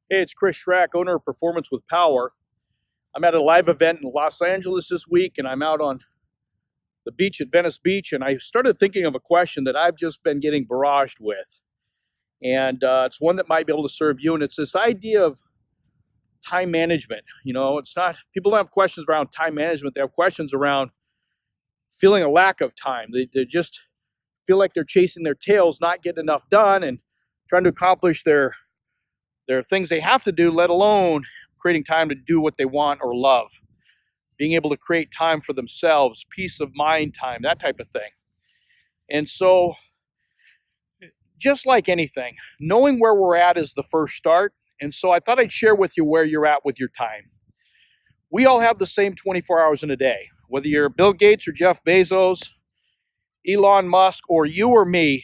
Hey, it's Chris Schrack, owner of Performance with Power. I'm at a live event in Los Angeles this week, and I'm out on the beach at Venice Beach, and I started thinking of a question that I've just been getting barraged with. And it's one that might be able to serve you, and it's this idea of time management. It's not, people don't have questions around time management. They have questions around feeling a lack of time. They just feel like they're chasing their tails, not getting enough done, and trying to accomplish their things they have to do, let alone creating time to do what they want or love. Being able to create time for themselves, peace of mind time, that type of thing. And so, just like anything, knowing where we're at is the first start. And so I thought I'd share with you where you're at with your time. We all have the same 24 hours in a day. Whether you're Bill Gates or Jeff Bezos, Elon Musk, or you or me,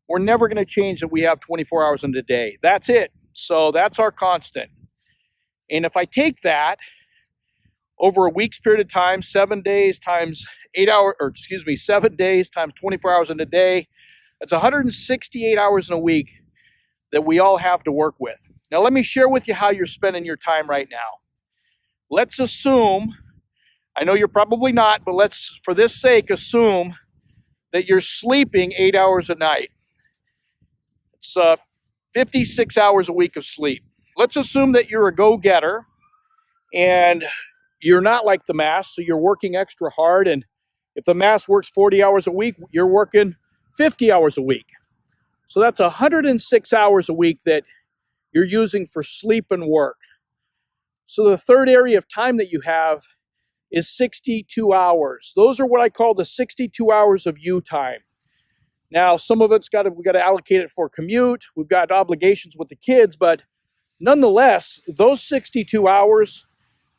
we're never going to change that we have 24 hours in a day. That's it. So that's our constant. And if I take that over a week's period of time, 7 days times 7 days times 24 hours in a day, that's 168 hours in a week that we all have to work with. Now, let me share with you how you're spending your time right now. Let's assume, I know you're probably not, but let's, for this sake, assume that you're sleeping 8 hours a night. It's 56 hours a week of sleep. Let's assume that you're a go-getter and you're not like the mass, so you're working extra hard. And if the mass works 40 hours a week, you're working 50 hours a week. So that's 106 hours a week that you're using for sleep and work. So the third area of time that you have is 62 hours. Those are what I call the 62 hours of you time. Now, some of it's we got to allocate it for commute. We've got obligations with the kids, but nonetheless, those 62 hours,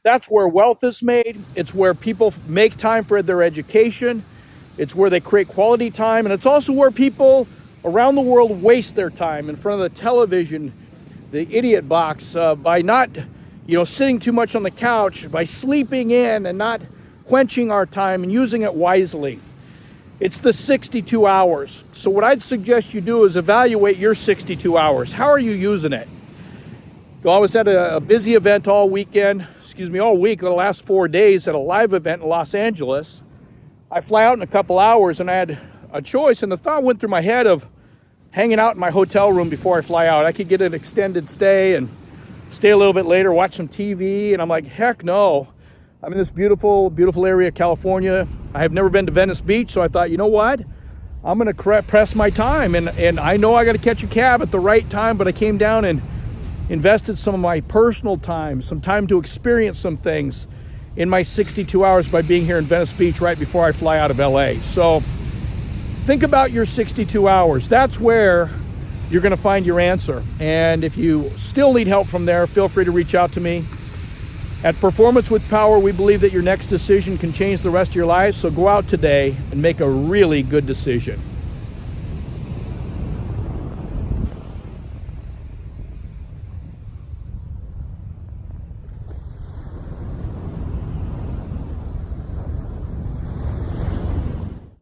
that's where wealth is made. It's where people make time for their education. It's where they create quality time. And it's also where people around the world waste their time in front of the television, the idiot box, by not, sitting too much on the couch, by sleeping in and not quenching our time and using it wisely. It's the 62 hours. So what I'd suggest you do is evaluate your 62 hours. How are you using it? I was at a busy event all week, the last 4 days at a live event in Los Angeles. I fly out in a couple hours and I had a choice, and the thought went through my head of hanging out in my hotel room before I fly out. I could get an extended stay and stay a little bit later, watch some TV, and I'm like, heck no. I'm in this beautiful, beautiful area of California. I have never been to Venice Beach, so I thought, you know what? I'm going to press my time, and I know I got to catch a cab at the right time, but I came down and invested some of my personal time, some time to experience some things in my 62 hours by being here in Venice Beach right before I fly out of LA. So think about your 62 hours. That's where you're going to find your answer. And if you still need help from there, feel free to reach out to me. At Performance with Power, we believe that your next decision can change the rest of your life. So go out today and make a really good decision.